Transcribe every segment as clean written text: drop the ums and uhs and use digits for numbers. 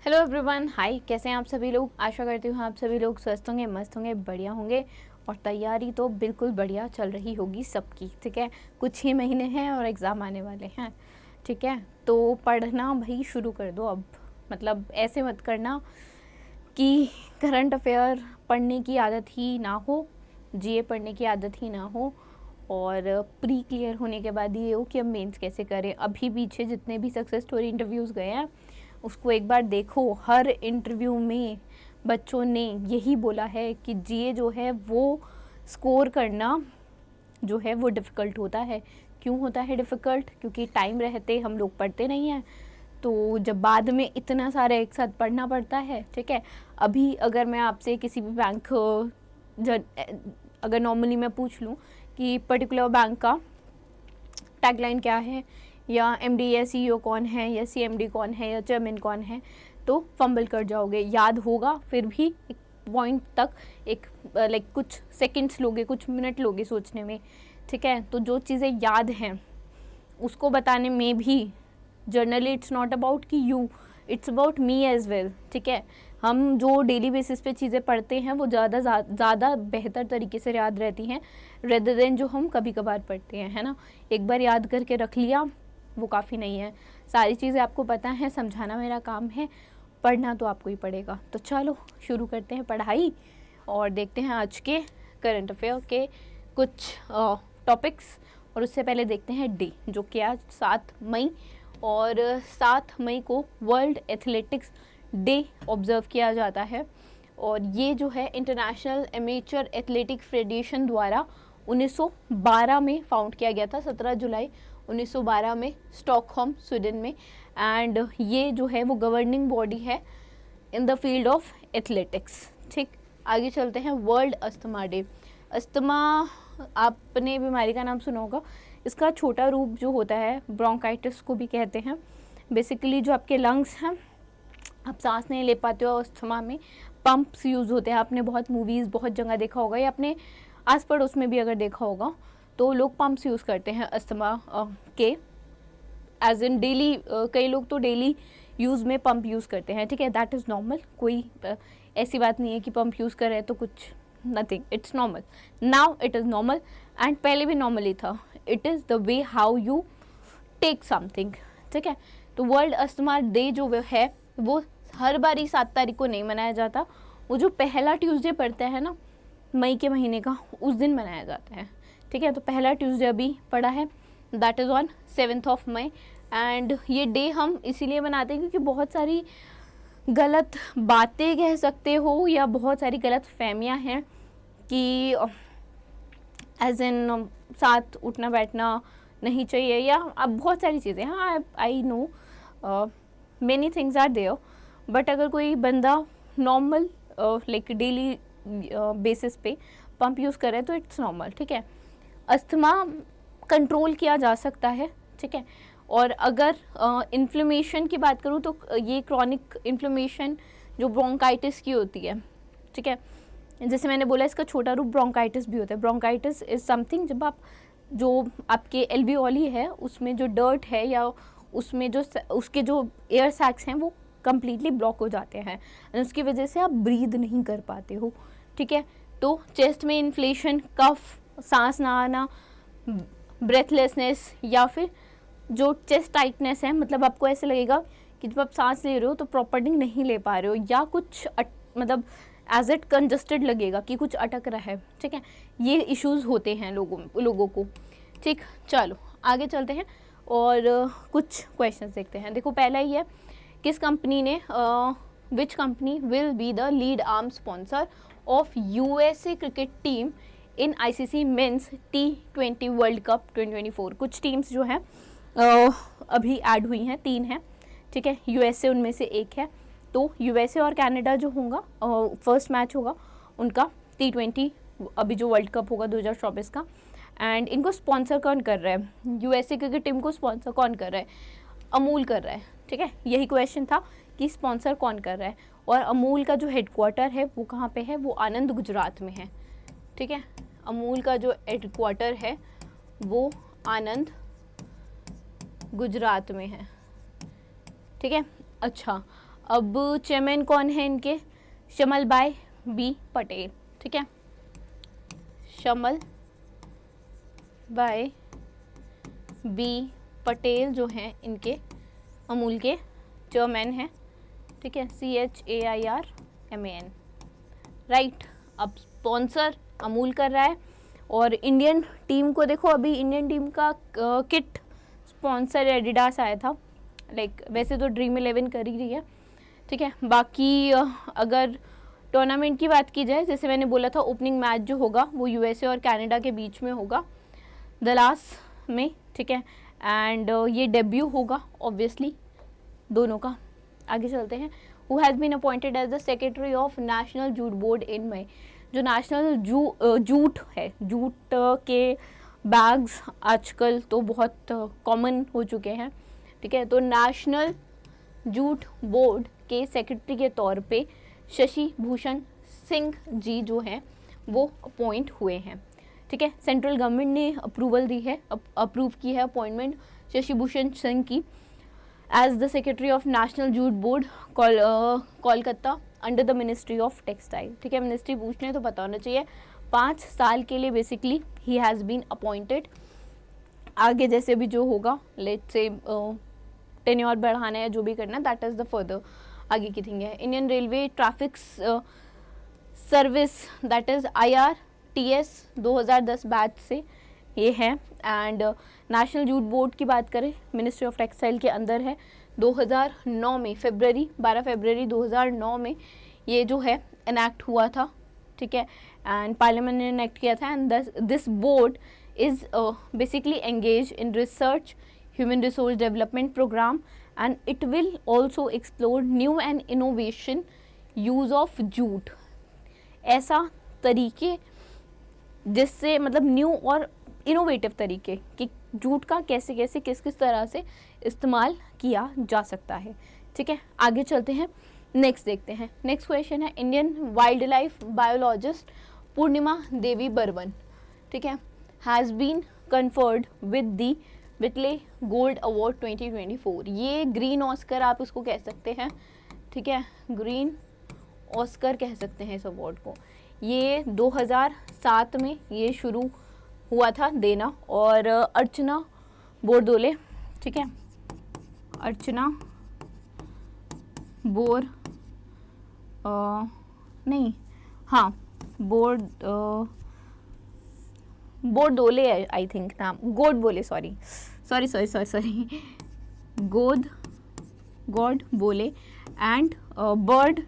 Hello everyone, हाय। कैसे हैं आप सभी लोग? आशा करती हूँ आप सभी लोग स्वस्थ होंगे, मस्त होंगे, बढ़िया होंगे। और तैयारी तो बिल्कुल बढ़िया चल रही होगी सबकी, ठीक है। कुछ ही महीने हैं और एग्ज़ाम आने वाले हैं, ठीक है। तो पढ़ना भाई शुरू कर दो अब। मतलब ऐसे मत करना कि करंट अफेयर पढ़ने की आदत ही ना हो, जीए पढ़ने की आदत ही ना हो, और प्री क्लियर होने के बाद ये हो कि अब मेंस कैसे करें। अभी पीछे जितने भी सक्सेस स्टोरी इंटरव्यूज़ गए हैं उसको एक बार देखो। हर इंटरव्यू में बच्चों ने यही बोला है कि जीए जो है वो स्कोर करना जो है वो डिफ़िकल्ट होता है। क्यों होता है डिफ़िकल्ट? क्योंकि टाइम रहते हम लोग पढ़ते नहीं हैं, तो जब बाद में इतना सारा एक साथ पढ़ना पड़ता है, ठीक है। अभी अगर मैं आपसे किसी भी बैंक अगर नॉर्मली मैं पूछ लूँ कि पर्टिकुलर बैंक का टैगलाइन क्या है, या एमडी या सीईओ कौन है, या सीएमडी कौन है, या चेयरमैन कौन है, तो फंबल कर जाओगे। याद होगा फिर भी एक पॉइंट तक, एक लाइक कुछ सेकंड्स लोगे, कुछ मिनट लोगे सोचने में, ठीक है। तो जो चीज़ें याद हैं उसको बताने में भी जनरली इट्स नॉट अबाउट कि you, it's about me as well, ठीक है। हम जो डेली बेसिस पे चीज़ें पढ़ते हैं वो ज़्यादा बेहतर तरीके से याद रहती हैं रेदर देन जो हम कभी कभार पढ़ते हैं, है ना। एक बार याद करके रख लिया वो काफ़ी नहीं है। सारी चीज़ें आपको पता है, समझाना मेरा काम है, पढ़ना तो आपको ही पड़ेगा। तो चलो शुरू करते हैं पढ़ाई और देखते हैं आज के करंट अफेयर के कुछ टॉपिक्स। और उससे पहले देखते हैं डे, जो कि आज 7 मई, और 7 मई को वर्ल्ड एथलेटिक्स डे ऑब्ज़र्व किया जाता है। और ये जो है इंटरनेशनल एमेचर एथलेटिक फेडरेशन द्वारा 1912 में फाउंड किया गया था, 17 जुलाई 1912 में स्टॉकहोम स्वीडन में। एंड ये जो है वो गवर्निंग बॉडी है in the field of athletics, ठीक। आगे चलते हैं वर्ल्ड अस्थमा डे। अस्थमा, आपने बीमारी का नाम सुना होगा। इसका छोटा रूप जो होता है ब्रोंकाइटिस को भी कहते हैं। बेसिकली जो आपके लंग्स हैं, आप सांस नहीं ले पाते हो अस्थमा में, पंप्स यूज़ होते हैं। आपने बहुत मूवीज़ बहुत जगह देखा होगा, या अपने आस पड़ोस में भी अगर देखा होगा तो लोग पंप्स यूज़ करते हैं अस्थमा के, एज इन डेली। कई लोग तो डेली यूज़ में पंप यूज़ करते हैं, ठीक है। That is normal. कोई ऐसी बात नहीं है कि पंप यूज़ कर रहे हैं तो कुछ, nothing, it's normal. Now it is normal, and पहले भी नॉर्मल ही था। It is the way how you take something, ठीक है। तो वर्ल्ड अस्थमा डे जो है वो हर बारी 7 तारीख को नहीं मनाया जाता। वो जो पहला ट्यूसडे पड़ता है ना मई के महीने का, उस दिन मनाया जाता है, ठीक है। तो पहला ट्यूसडे अभी पड़ा है, that is on 7 May. And ये डे हम इसीलिए मनाते हैं क्योंकि बहुत सारी गलत बातें कह सकते हो, या बहुत सारी गलत फहमियाँ हैं कि एज इन साथ उठना बैठना नहीं चाहिए, या अब बहुत सारी चीज़ें। हाँ, I know many things are there, but अगर कोई बंदा नॉर्मल लाइक डेली बेसिस पे पंप यूज़ करे तो इट्स नॉर्मल, ठीक है। अस्थमा कंट्रोल किया जा सकता है, ठीक है। और अगर इन्फ्लेमेशन की बात करूँ तो ये क्रॉनिक इन्फ्लेमेशन जो ब्रोंकाइटिस की होती है, ठीक है। जैसे मैंने बोला इसका छोटा रूप ब्रोंकाइटिस भी होता है। ब्रोंकाइटिस इज़ समथिंग जब आप जो आपके एल्वियोली है उसमें जो डर्ट है, या उसमें जो उसके जो एयर सैक्स हैं वो कम्प्लीटली ब्लॉक हो जाते हैं, उसकी वजह से आप ब्रीद नहीं कर पाते हो, ठीक है। तो चेस्ट में इन्फ्लेशन, कफ, सांस ना आना, ब्रेथलेसनेस, या फिर जो चेस्ट टाइटनेस है, मतलब आपको ऐसे लगेगा कि जब आप सांस ले रहे हो तो प्रॉपर्ली नहीं ले पा रहे हो, या कुछ मतलब एज इट कंजस्टेड लगेगा कि कुछ अटक रहा है, ठीक है। ये इश्यूज़ होते हैं लोगों को, ठीक। चलो आगे चलते हैं और कुछ क्वेश्चंस देखते हैं। देखो पहला ही है, किस कंपनी ने which company will be the lead arm sponsor of USA cricket team in ICC men's T20 world cup 2024। कुछ टीम्स जो हैं अभी ऐड हुई हैं, 3 हैं, ठीक है। यूएसए उनमें से एक है। तो यूएसए और कनाडा जो होगा फर्स्ट मैच होगा उनका T20 अभी जो वर्ल्ड कप होगा 2024 का। एंड इनको स्पॉन्सर कौन कर रहा है? यूएसए क्रिकेट टीम को स्पॉन्सर कौन कर रहा है? अमूल कर रहा है, ठीक है। यही क्वेश्चन था कि स्पॉन्सर कौन कर रहा है। और अमूल का जो हेडक्वार्टर है वो कहाँ पे है? वो आनंद गुजरात में है, ठीक है। अमूल का जो हेडक्वार्टर है वो आनंद गुजरात में है, ठीक है। अच्छा, अब चेयरमैन कौन है इनके, शमल भाई बी पटेल, ठीक है, शमल भाई बी पटेल जो हैं इनके अमूल के चेयरमैन हैं, ठीक है, CHAIRMAN, राइट। अब स्पॉन्सर अमूल कर रहा है, और इंडियन टीम को देखो, अभी इंडियन टीम का किट स्पॉन्सर एडिडास आया था, लाइक वैसे तो ड्रीम 11 कर ही रही है, ठीक है। बाकी अगर टूर्नामेंट की बात की जाए, जैसे मैंने बोला था ओपनिंग मैच जो होगा वो USA और कनाडा के बीच में होगा दलास में, ठीक है, एंड ये डेब्यू होगा ऑब्वियसली दोनों का। आगे चलते हैं। Who has been appointed as the secretary of national jute board in May. जो नेशनल जूट है, जूट के बैग्स आजकल तो बहुत कॉमन हो चुके हैं, ठीक है, तो नेशनल जूट बोर्ड के सेक्रेटरी के तौर पे शशि भूषण सिंह जी जो हैं वो अपॉइंट हुए हैं, ठीक है। सेंट्रल गवर्नमेंट ने अप्रूवल दी है, अप्रूव की है अपॉइंटमेंट शशि भूषण सिंह की as the secretary of national jute board Kolkata under the ministry of textile, ठीक है। मिनिस्ट्री पूछने तो पता होना चाहिए। 5 साल के लिए बेसिकली ही हैज़ बीन अपॉइंटेड। आगे जैसे भी जो होगा, लेट्स से टेन्योर बढ़ाना है, जो भी करना है, दैट इज़ द फर्दर आगे की थिंग है। Indian railway traffic service that is IRTS 2010 batch से ये है। एंड नेशनल जूट बोर्ड की बात करें, मिनिस्ट्री ऑफ टेक्सटाइल के अंदर है। 2009 में 12 फरवरी 2009 में ये जो है इनैक्ट हुआ था, ठीक है, एंड पार्लियामेंट ने इनैक्ट किया था। And this board is basically engage in research, human resource development programme, and it will also explore new and innovation use of jute. ऐसा तरीके जिससे मतलब न्यू और इनोवेटिव तरीके कि जूट का कैसे कैसे किस किस तरह से इस्तेमाल किया जा सकता है, ठीक है। आगे चलते हैं, नेक्स्ट देखते हैं। नेक्स्ट क्वेश्चन है Indian wildlife biologist Purnima Devi Barman, ठीक है, has been conferred with the Whitley Gold Award 2024। ये ग्रीन ऑस्कर आप इसको कह सकते हैं, ठीक है, ग्रीन ऑस्कर कह सकते हैं इस अवार्ड को। ये 2007 में ये शुरू हुआ था देना, और अर्चना बोरदोले, ठीक है, अर्चना बोरदोले है आई थिंक नाम, Godbole, sorry Godbole and Bird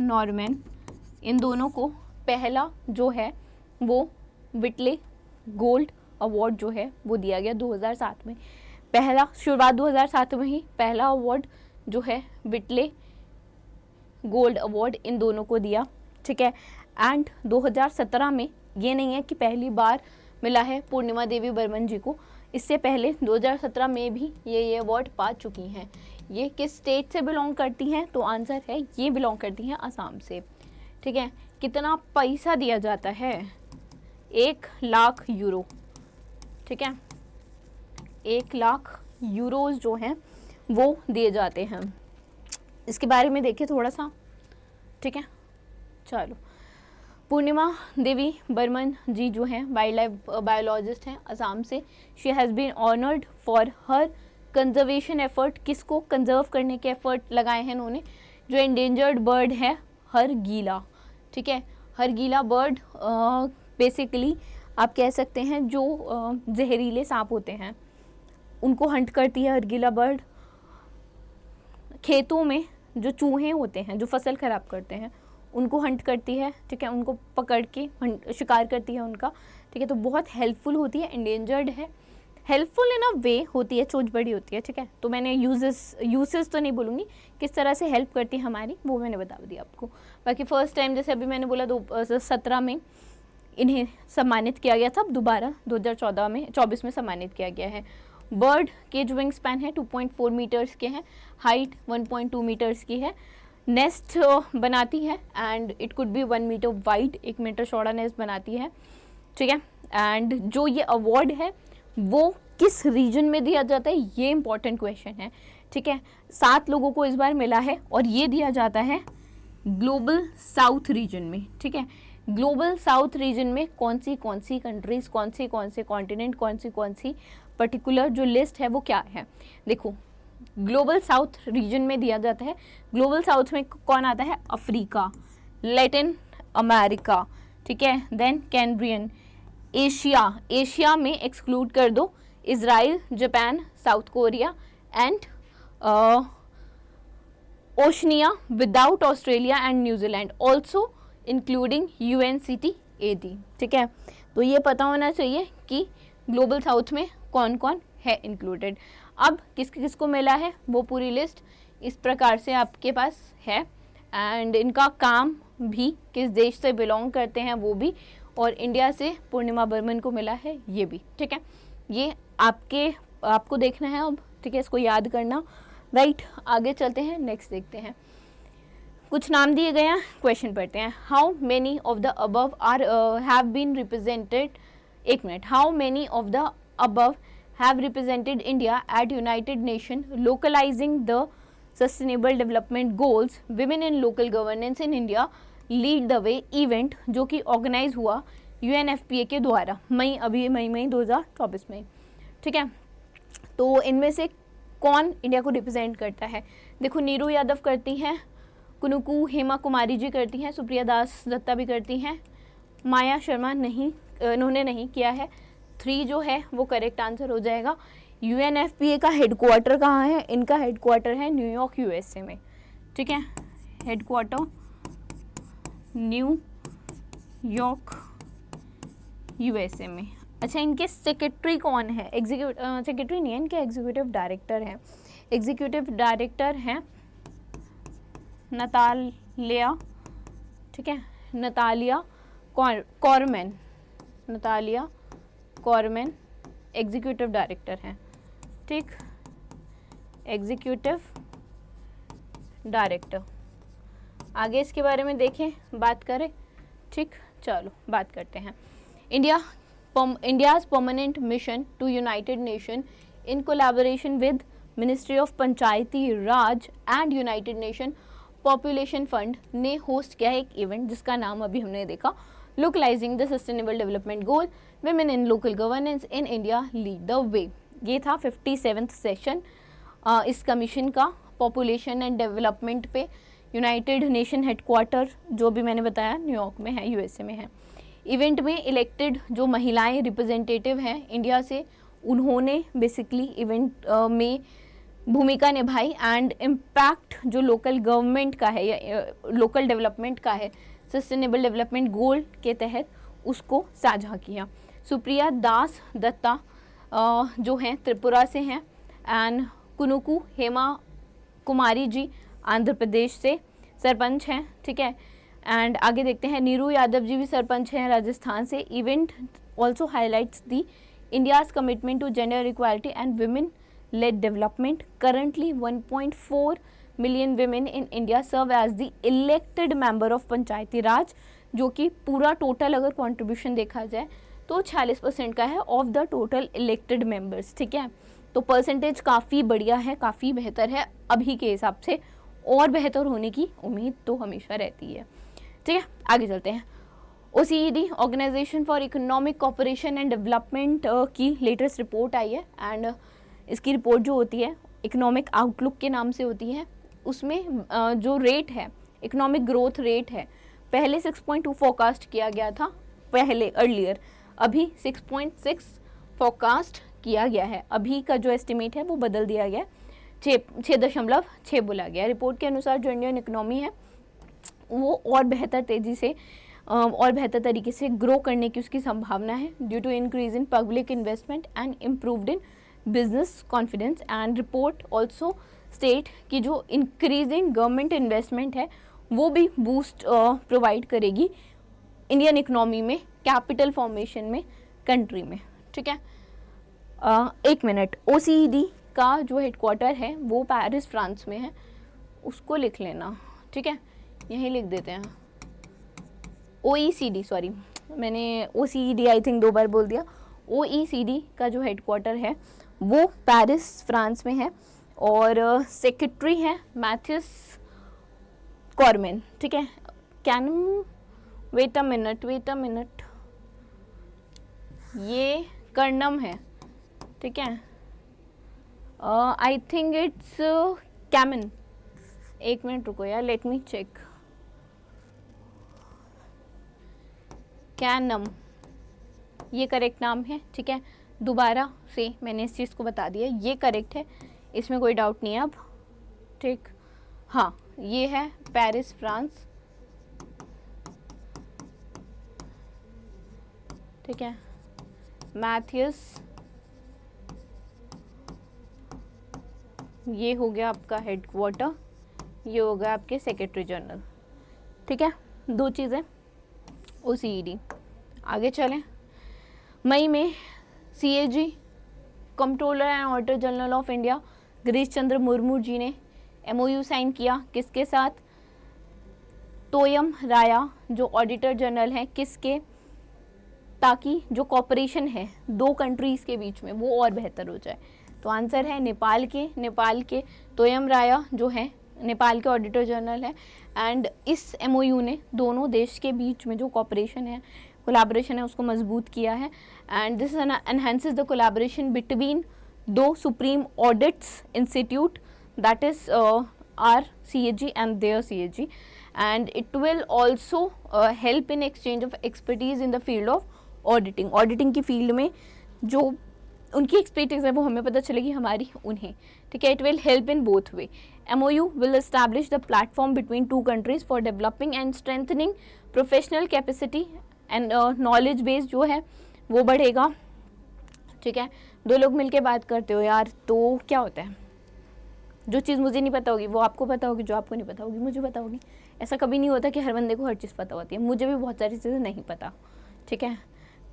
Norman, इन दोनों को पहला जो है वो विटले गोल्ड अवार्ड जो है वो दिया गया 2007 में। पहला शुरुआत 2007 में ही पहला अवार्ड जो है विटले गोल्ड अवार्ड इन दोनों को दिया, ठीक है। एंड 2017 में ये नहीं है कि पहली बार मिला है पूर्णिमा देवी बर्मन जी को, इससे पहले 2017 में भी ये अवार्ड पा चुकी हैं। ये किस स्टेट से बिलोंग करती हैं, तो आंसर है ये बिलोंग करती हैं असम से, ठीक है। कितना पैसा दिया जाता है, 1 लाख यूरो, ठीक है, 1 लाख यूरोज जो हैं वो दिए जाते हैं। इसके बारे में देखिए थोड़ा सा, ठीक है। चलो, पूर्णिमा देवी बर्मन जी जो हैं वाइल्ड लाइफ बायोलॉजिस्ट हैं असम से। She has been honoured for her conservation effort. किसको कंजर्व करने के एफर्ट लगाए हैं इन्होंने, जो एंडेंजर्ड बर्ड है हरगीला, ठीक है। हरगीला बर्ड बेसिकली आप कह सकते हैं जो जहरीले सांप होते हैं उनको हंट करती है हरगीला बर्ड। खेतों में जो चूहे होते हैं जो फसल खराब करते हैं उनको हंट करती है, ठीक है, उनको पकड़ के शिकार करती है उनका, ठीक है। तो बहुत हेल्पफुल होती है, एंडेंजर्ड है, हेल्पफुल इन अ वे होती है, चोंच बड़ी होती है, ठीक है। तो मैंने यूजेस तो नहीं बोलूँगी, किस तरह से हेल्प करती है हमारी वो मैंने बता दिया आपको। बाकी फर्स्ट टाइम जैसे अभी मैंने बोला 2017 में इन्हें सम्मानित किया गया था, अब दोबारा 2024 में सम्मानित किया गया है। बर्ड के जो विंग स्पैन है 2.4 मीटर्स के हैं, हाइट 1.2 मीटर्स की है, नेस्ट बनाती है and it could be 1 metre wide, 1 metre चौड़ा नेस्ट बनाती है, ठीक है। एंड जो ये अवार्ड है वो किस रीजन में दिया जाता है, ये इंपॉर्टेंट क्वेश्चन है, ठीक है। 7 लोगों को इस बार मिला है और ये दिया जाता है ग्लोबल साउथ रीजन में, ठीक है। ग्लोबल साउथ रीजन में कौन सी कंट्रीज, कौन से कॉन्टिनेंट, कौन सी पर्टिकुलर जो लिस्ट है वो क्या है। देखो ग्लोबल साउथ रीजन में दिया जाता है, ग्लोबल साउथ में कौन आता है, अफ्रीका, लैटिन अमेरिका, ठीक है, देन कैम्ब्रियन, एशिया में एक्सक्लूड कर दो Israel, Japan, south Korea and Oceania without Australia and New Zealand, also including UNCTAD, ठीक है। तो ये पता होना चाहिए कि ग्लोबल साउथ में कौन कौन है इंक्लूडेड। अब किसको मिला है वो पूरी लिस्ट इस प्रकार से आपके पास है, एंड इनका काम भी, किस देश से बिलोंग करते हैं वो भी, और इंडिया से पूर्णिमा बर्मन को मिला है ये भी, ठीक है। ये आपको देखना है अब, ठीक है, इसको याद करना, राइट। आगे चलते हैं, नेक्स्ट देखते हैं। कुछ नाम दिए गए हैं, क्वेश्चन पढ़ते हैं। How many of the above are have been represented, एक मिनट, how many of the above have represented India at United Nations localizing the Sustainable Development Goals, Women in Local Governance in India Lead the Way event, जो कि organise हुआ UNFPA के द्वारा मई 2024 में, ठीक है। तो इनमें से कौन इंडिया को रिप्रेजेंट करता है, देखो नीरू यादव करती हैं, कुनुकू हेमा कुमारी जी करती हैं, सुप्रिया दास दत्ता भी करती हैं, माया शर्मा इन्होंने नहीं किया है। 3 जो है वो करेक्ट आंसर हो जाएगा। UNFPA का हेडक्वार्टर कहाँ है, इनका हेडक्वार्टर है न्यूयॉर्क USA में, ठीक है, हेडक्वार्टर न्यूयॉर्क USA में। अच्छा, इनके सेक्रेटरी कौन है, सेक्रेटरी नहीं है, इनके एग्जीक्यूटिव डायरेक्टर हैं, एग्जीक्यूटिव डायरेक्टर हैं नतालिया, ठीक है, नतालिया कॉरमैन एग्जीक्यूटिव डायरेक्टर हैं, ठीक, एग्जीक्यूटिव डायरेक्टर। आगे इसके बारे में देखें, बात करें, ठीक, चलो बात करते हैं। India's permanent mission to United Nation in collaboration with ministry of Panchayati Raj and United Nation population fund ने होस्ट किया है एक इवेंट जिसका नाम अभी हमने देखा, localising the sustainable development goal, women in local governance in India lead the way. ये था 57th सेशन इस कमीशन का, पॉपुलेशन एंड डेवलपमेंट पे। यूनाइटेड नेशन हेडक्वार्टर जो भी मैंने बताया न्यूयॉर्क में है, USA में है। इवेंट में इलेक्टेड जो महिलाएं रिप्रेजेंटेटिव हैं इंडिया से, उन्होंने बेसिकली इवेंट में भूमिका निभाई एंड इम्पैक्ट जो लोकल गवर्नमेंट का है या लोकल डेवलपमेंट का है सस्टेनेबल डेवलपमेंट गोल के तहत उसको साझा किया। सुप्रिया दास दत्ता जो हैं त्रिपुरा से हैं, एंड कुनुकू हेमा कुमारी जी आंध्र प्रदेश से सरपंच हैं, ठीक है। एंड आगे देखते हैं, नीरू यादव जी भी सरपंच हैं राजस्थान से। Event also highlights the India's commitment to gender equality and women led development. Currently 1.4 million women in India serve as the elected member of Panchayati Raj, जो कि पूरा टोटल अगर कंट्रीब्यूशन देखा जाए तो 46% का है of the total elected members, ठीक है। तो परसेंटेज काफ़ी बढ़िया है, काफ़ी बेहतर है अभी के हिसाब से, और बेहतर होने की उम्मीद तो हमेशा रहती है, ठीक है। आगे चलते हैं। OECD organisation for economic cooperation and development की लेटेस्ट रिपोर्ट आई है, एंड इसकी रिपोर्ट जो होती है इकोनॉमिक आउटलुक के नाम से होती है। उसमें जो रेट है, इकोनॉमिक ग्रोथ रेट है, पहले 6.2 फोरकास्ट किया गया था पहले अर्लियर, अभी 6.6 फोरकास्ट किया गया है। अभी का जो एस्टिमेट है वो बदल दिया गया है, 6.6 बोला गया। रिपोर्ट के अनुसार जो इंडियन इकोनॉमी है वो और बेहतर तेज़ी से और बेहतर तरीके से ग्रो करने की उसकी संभावना है due to increase in public investment and improved in business confidence. And report also state की जो इंक्रीजिंग गवर्नमेंट इन्वेस्टमेंट है वो भी बूस्ट प्रोवाइड करेगी इंडियन इकोनॉमी में, कैपिटल फॉर्मेशन में, कंट्री में, ठीक है। एक मिनट, OECD का जो हेडक्वार्टर है वो पेरिस फ्रांस में है, उसको लिख लेना, ठीक है, यहीं लिख देते हैं। OECD, सॉरी मैंने OECD आई थिंक 2 बार बोल दिया। OECD का जो हेडक्वार्टर है वो पेरिस फ्रांस में है और सेक्रेटरी है मैथ्यूस कॉर्मेन, ठीक है। कैन वेट अ मिनट, ये कर्नम है, ठीक है। आई थिंक इट्स कैमन, एक मिनट रुको यार, लेट मी चेक। कैनम, ये करेक्ट नाम है, ठीक है। दोबारा से मैंने इस चीज़ को बता दिया, ये करेक्ट है, इसमें कोई डाउट नहीं है अब, ठीक। हाँ, ये है पेरिस फ्रांस, ठीक है। मैथ्यूस, ये हो गया आपका हेडक्वार्टर, ये हो गया आपके सेक्रेटरी जनरल, ठीक है। दो चीज़ें OECD। आगे चलें। मई में CAG controller and auditor general of India Girish Chandra Murmu ji ने MOU साइन किया, किसके साथ? तोयम राया जो ऑडिटर जनरल है, किसके? ताकि जो कॉपरेशन है दो कंट्रीज़ के बीच में वो और बेहतर हो जाए। तो आंसर है नेपाल के तोयम राया जो है नेपाल के ऑडिटर जनरल है। एंड इस MOU ने दोनों देश के बीच में जो कॉपरेशन है, कोलैबोरेशन है, उसको मजबूत किया है। And this enhances the collaboration between दो supreme audits institute, that is RCAG and their CAG, and it will also help in exchange of expertise in the field of auditing. Auditing की field में जो उनकी expertise है वो हमें पता चलेगी, हमारी उन्हें, ठीक है। It will help in both way. MOU will establish the platform between two countries for developing and strengthening professional capacity and knowledge base जो है वो बढ़ेगा, ठीक है। दो लोग मिलके बात करते हो यार तो क्या होता है, जो चीज़ मुझे नहीं पता होगी वो आपको पता होगी, जो आपको नहीं पता होगी मुझे पता होगी। ऐसा कभी नहीं होता कि हर बंदे को हर चीज़ पता होती है, मुझे भी बहुत सारी चीज़ें नहीं पता, ठीक है।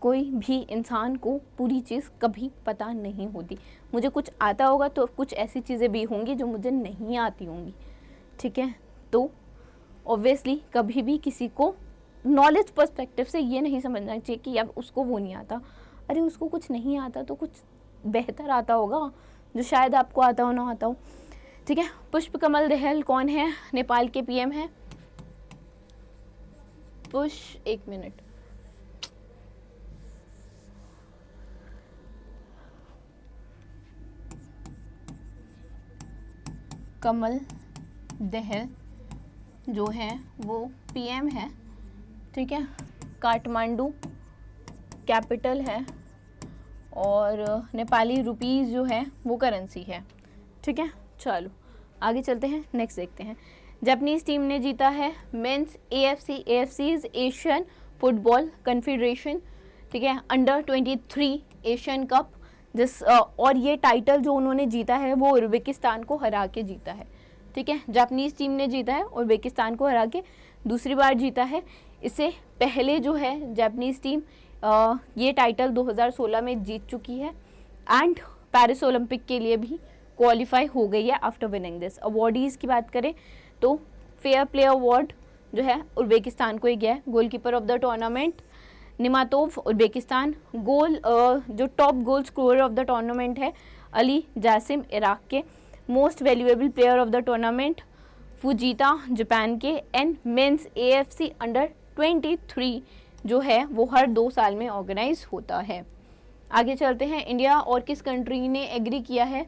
कोई भी इंसान को पूरी चीज़ कभी पता नहीं होती। मुझे कुछ आता होगा तो कुछ ऐसी चीज़ें भी होंगी जो मुझे नहीं आती होंगी, ठीक है। तो ऑब्वियसली कभी भी किसी को नॉलेज पर्सपेक्टिव से ये नहीं समझना चाहिए कि यार उसको वो नहीं आता। अरे उसको कुछ नहीं आता तो कुछ बेहतर आता होगा जो शायद आपको आता हो ना आता हो, ठीक है। पुष्प कमल दहल कौन है? नेपाल के PM है। एक मिनट, कमल दहल जो है वो PM है, ठीक है। काठमांडू कैपिटल है और नेपाली रुपीज़ जो है वो करेंसी है, ठीक है। चलो आगे चलते हैं, नेक्स्ट देखते हैं। जापानीज़ टीम ने जीता है men's AFC Asian football confederation, ठीक है, अंडर-23 एशियन कप, जिस और ये टाइटल जो उन्होंने जीता है वो उज़्बेकिस्तान को हरा के जीता है, ठीक है। जापानीज़ टीम ने जीता है उज़्बेकिस्तान को हरा के, दूसरी बार जीता है। इससे पहले जो है जापानीज़ टीम ये टाइटल 2016 में जीत चुकी है एंड पेरिस ओलंपिक के लिए भी क्वालिफाई हो गई है आफ्टर विनिंग दिस। अवार्डीज़ की बात करें तो फेयर प्ले अवार्ड जो है उज़्बेकिस्तान को ही गया है। Goalkeeper of the tournament Nematov Uzbekistan. जो top goal scorer of the tournament है अली जासिम इराक के। Most valuable player of the tournament Fujita Japan के। एंड मेंस AFC अंडर-23 जो है वो हर 2 साल में ऑर्गेनाइज होता है। आगे चलते हैं, इंडिया और किस कंट्री ने एग्री किया है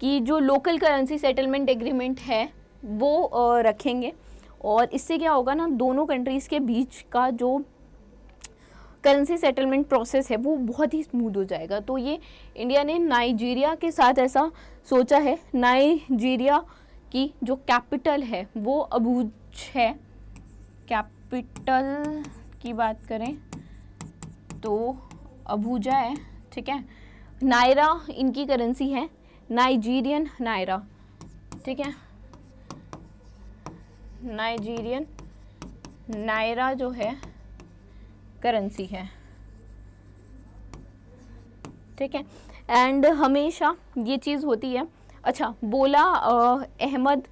कि जो लोकल करेंसी सेटलमेंट एग्रीमेंट है वो रखेंगे, और इससे क्या होगा ना, दोनों कंट्रीज़ के बीच का जो करेंसी सेटलमेंट प्रोसेस है वो बहुत ही स्मूथ हो जाएगा। तो ये इंडिया ने नाइजीरिया के साथ ऐसा सोचा है। नाइजीरिया की जो कैपिटल है वो अबूज है। कैपिटल की बात करें तो अबूजा है, ठीक है। नायरा इनकी करेंसी है, नाइजीरियन नायरा, ठीक है। नाइजीरियन नायरा जो है करेंसी है, ठीक है। एंड हमेशा ये चीज़ होती है। अच्छा, बोला अहमद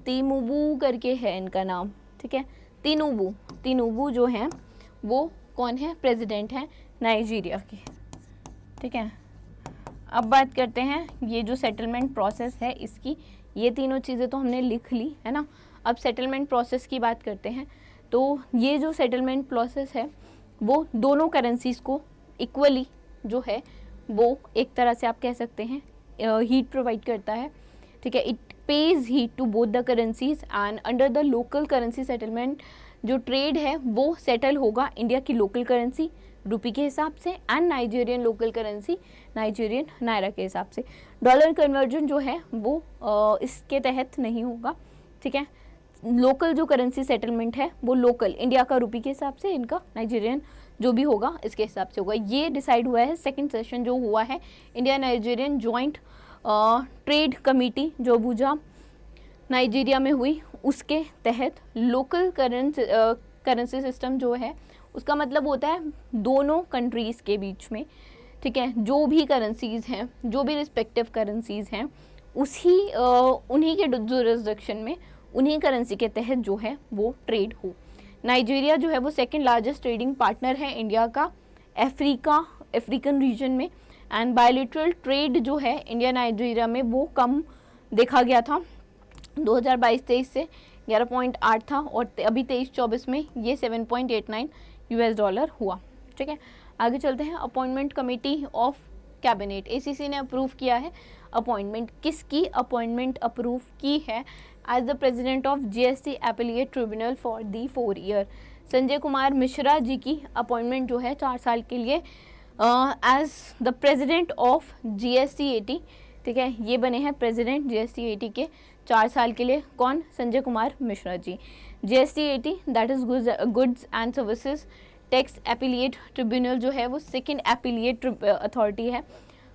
तिमुबू करके है इनका नाम, ठीक है। तिनुबू जो हैं वो कौन है, प्रेसिडेंट हैं नाइजीरिया की, ठीक है। अब बात करते हैं ये जो सेटलमेंट प्रोसेस है इसकी, ये तीनों चीज़ें तो हमने लिख ली है ना। अब सेटलमेंट प्रोसेस की बात करते हैं। तो ये जो सेटलमेंट प्रोसेस है वो दोनों करेंसीज़ को इक्वली जो है वो एक तरह से आप कह सकते हैं हीट प्रोवाइड करता है, ठीक है। It pays heed to both the currencies and under the local currency settlement जो ट्रेड है वो सेटल होगा इंडिया की लोकल करेंसी रुपी के हिसाब से and Nigerian local currency Nigerian naira के हिसाब से। डॉलर कन्वर्जन जो है वो इसके तहत नहीं होगा, ठीक है। लोकल जो करेंसी सेटलमेंट है वो लोकल इंडिया का रुपी के हिसाब से, इनका नाइजीरियन जो भी होगा इसके हिसाब से होगा। ये डिसाइड हुआ है सेकंड सेशन जो हुआ है India Nigerian joint trade committee जो अबूजा नाइजीरिया में हुई, उसके तहत लोकल करेंसी सिस्टम जो है उसका मतलब होता है दोनों कंट्रीज़ के बीच में, ठीक है, जो भी करेंसीज़ हैं, जो भी रिस्पेक्टिव करेंसीज़ हैं उन्हीं के जुरिस्डिक्शन में उन्हीं करेंसी के तहत जो है वो ट्रेड हो। नाइजीरिया जो है वो सेकंड लार्जेस्ट ट्रेडिंग पार्टनर है इंडिया का अफ्रीकन रीजन में एंड बायलैटरल ट्रेड जो है इंडिया नाइजीरिया में वो कम देखा गया था 2022-23 से 11.8 था और अभी 23-24 में ये 7.89 US डॉलर हुआ, ठीक है। आगे चलते हैं। Appointment committee of cabinet, ACC ने अप्रूव किया है अपॉइंटमेंट, किसकी अपॉइंटमेंट अप्रूव की है as the president of GST appellate tribunal for the 4 year. Sanjay Kumar Mishra ji की अपॉइंटमेंट जो है 4 साल के लिए as the president of GST-80, ठीक है, ये बने हैं प्रेसिडेंट GST-80 के 4 साल के लिए। कौन? संजय कुमार मिश्रा जी। GST-80 that is goods and services tax appellate tribunal जो है वो सेकंड एपिलिएट अथॉरिटी है।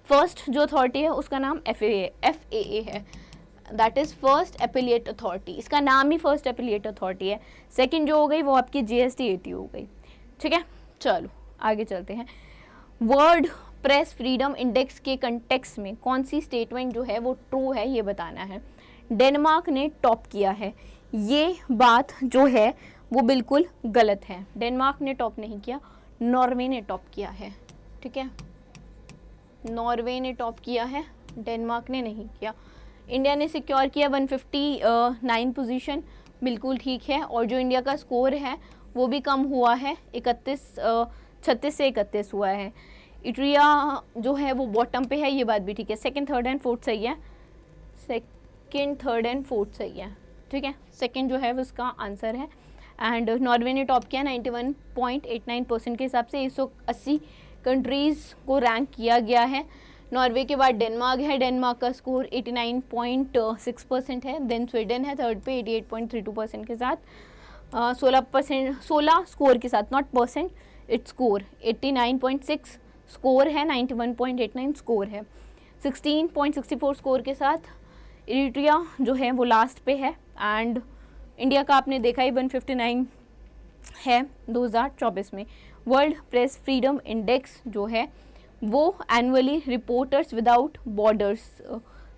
फर्स्ट जो अथॉरिटी है उसका नाम FAA है, that is first appellate authority, इसका नाम ही फर्स्ट एपिलिएट अथॉरिटी है। सेकंड जो हो गई वो आपकी GST-80 हो गई, ठीक है। चलो आगे चलते हैं। वर्ल्ड प्रेस फ्रीडम इंडेक्स के कंटेक्स्ट में कौन सी स्टेटमेंट जो है वो ट्रू है ये बताना है। डेनमार्क ने टॉप किया है, ये बात जो है वो बिल्कुल गलत है। डेनमार्क ने टॉप नहीं किया, नॉर्वे ने टॉप किया है, ठीक है, नॉर्वे ने टॉप किया है, डेनमार्क ने नहीं किया। इंडिया ने सिक्योर किया 159 पोजीशन, बिल्कुल ठीक है। और जो इंडिया का स्कोर है वो भी कम हुआ है, 36 से 31 हुआ है। इटरिया जो है वो बॉटम पे है, ये बात भी ठीक है। सेकंड थर्ड एंड फोर्थ सही है, सेकंड थर्ड एंड फोर्थ सही है, ठीक है। सेकंड जो है वो उसका आंसर है। एंड नॉर्वे ने टॉप किया 91.89% के हिसाब से 180 कंट्रीज़ को रैंक किया गया है। नॉर्वे के बाद डेनमार्क है, डेनमार्क का स्कोर 89.6% है। देन स्वीडन है थर्ड पे 88.32% के साथ, 16 स्कोर के साथ, not percent, it's score 89.6 score है, 91.89 स्कोर है। 16.64 स्कोर के साथ इरिट्रिया जो है वो लास्ट पे है। एंड इंडिया का आपने देखा ही 159 है 2024 में। वर्ल्ड प्रेस फ्रीडम इंडेक्स जो है वो annually reporters without borders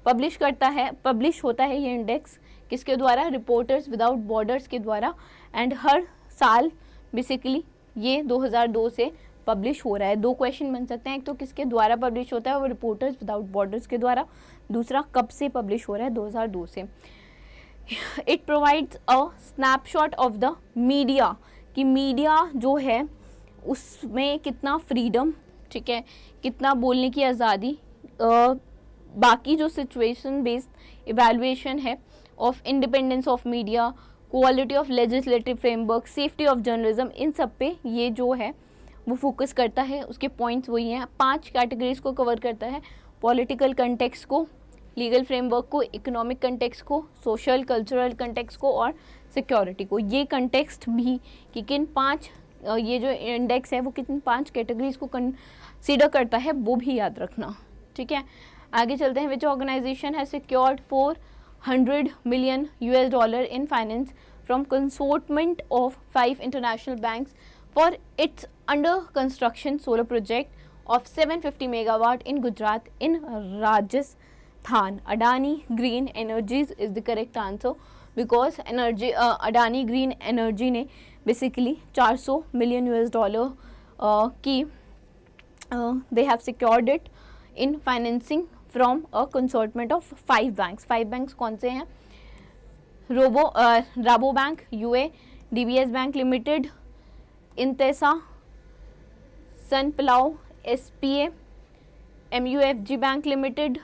publish करता है, पब्लिश होता है ये इंडेक्स किसके द्वारा? रिपोर्टर्स विदाउट बॉर्डर्स के द्वारा। एंड हर साल बेसिकली ये 2002 से पब्लिश हो रहा है। 2 क्वेश्चन बन सकते हैं, एक तो किसके द्वारा पब्लिश होता है वो रिपोर्टर्स विदाउट बॉर्डर्स के द्वारा, दूसरा कब से पब्लिश हो रहा है 2002 से। It provides a snapshot of the media, कि मीडिया जो है उसमें कितना फ्रीडम, ठीक है, कितना बोलने की आज़ादी, बाकी जो सिचुएशन बेस्ड इवैल्यूएशन है of independence of media, quality of legislative framework, safety of journalism, इन सब पे ये जो है वो फोकस करता है। उसके पॉइंट्स वही हैं, 5 कैटेगरीज को कवर करता है। पॉलिटिकल कंटेक्स्ट को, लीगल फ्रेमवर्क को, इकोनॉमिक कंटेक्स्ट को, सोशल कल्चरल कंटेक्स्ट को और सिक्योरिटी को। ये कंटेक्स्ट भी कि किन 5 ये जो इंडेक्स है वो किन 5 कैटेगरीज को कंसीडर करता है वो भी याद रखना, ठीक है। आगे चलते हैं। विच ऑर्गेनाइजेशन है secured $400 million in finance from consortium of 5 international banks for its under construction solar project of 750 megawatt in Gujarat in Rajasthan. Adani Green Energies is the correct answer. Because energy Adani green energy ने basically $400 million की they have secured it in financing from a consortium of 5 banks. 5 banks कौन से हैं? Rabobank, UA, DBS bank limited, Intesa, Sanpaolo, SpA, MUFG bank limited,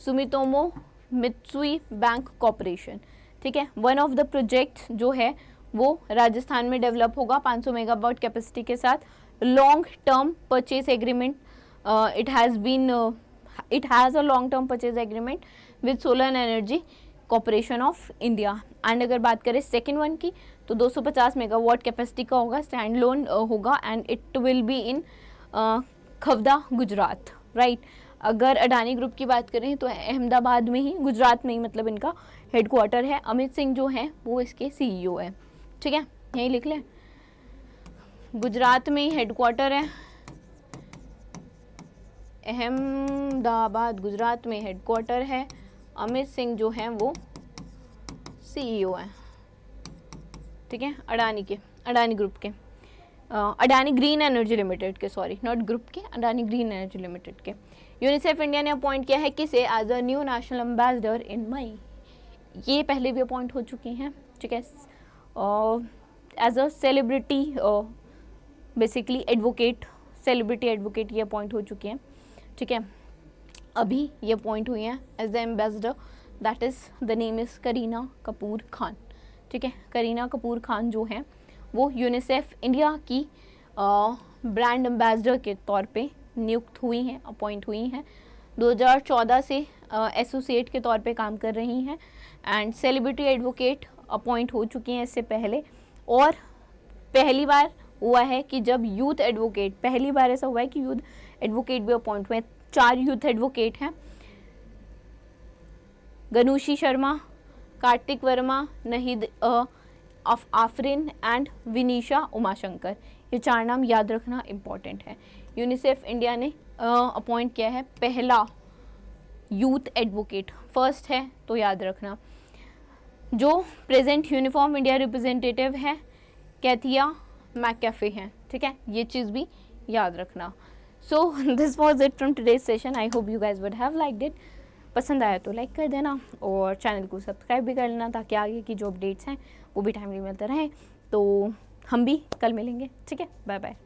Sumitomo Mitsui bank corporation. ठीक है. One of the project जो है वो राजस्थान में develop होगा 500 मेगावाट कैपेसिटी के साथ. Long term purchase agreement, it has a long term purchase agreement with Solar Energy Corporation of India. And अगर बात करें सेकेंड वन की तो 250 मेगावाट कैपेसिटी का होगा, स्टैंड लोन होगा and it will be in Khavda Gujarat. Right. अगर अडानी ग्रुप की बात करें तो अहमदाबाद में ही, गुजरात में ही मतलब इनका हेडक्वार्टर है. अमित सिंह जो हैं वो इसके सीईओ है. ठीक है, यही लिख लें, गुजरात में ही हेडक्वार्टर है. अहमदाबाद गुजरात में हेडक्वार्टर है. अमित सिंह जो हैं वो सीईओ हैं. ठीक है, अडानी ग्रुप के, अडानी ग्रीन एनर्जी लिमिटेड के, सॉरी नॉट ग्रुप के, अडानी ग्रीन एनर्जी लिमिटेड के. यूनिसेफ इंडिया ने अपॉइंट किया है किसे as a new national ambassador in May. ये पहले भी अपॉइंट हो चुकी हैं. ठीक है, as a celebrity basically advocate, celebrity advocate ये अपॉइंट हो चुकी हैं. ठीक है, अभी ये अपॉइंट हुई हैं as the ambassador. That is the name is Kareena Kapoor Khan. ठीक है, करीना कपूर खान जो हैं वो यूनिसेफ इंडिया की ब्रांड एम्बेसडर के तौर पे नियुक्त हुई हैं, अपॉइंट हुई हैं. 2014 से एसोसिएट के तौर पे काम कर रही हैं एंड सेलिब्रिटी एडवोकेट अपॉइंट हो चुकी हैं इससे पहले. और पहली बार हुआ है कि जब यूथ एडवोकेट, पहली बार ऐसा हुआ है कि यूथ एडवोकेट भी अपॉइंट हुए हैं. 4 यूथ एडवोकेट हैं, गनुषी शर्मा, कार्तिक वर्मा, नहीद आफरीन एंड विनीशा उमाशंकर. ये 4 नाम याद रखना इम्पॉर्टेंट है. यूनिसेफ इंडिया ने अपॉइंट किया है पहला यूथ एडवोकेट, फर्स्ट है तो याद रखना. जो प्रेजेंट यूनिफॉर्म इंडिया रिप्रेजेंटेटिव है कैथिया मैकैफे हैं. ठीक है, ये चीज़ भी याद रखना. So this was it from today's session. I hope you guys would have liked it. पसंद आया तो लाइक कर देना और चैनल को सब्सक्राइब भी कर लेना ताकि आगे की जो अपडेट्स हैं वो भी टाइमली मिलते रहें. तो हम भी कल मिलेंगे. ठीक है, बाय बाय.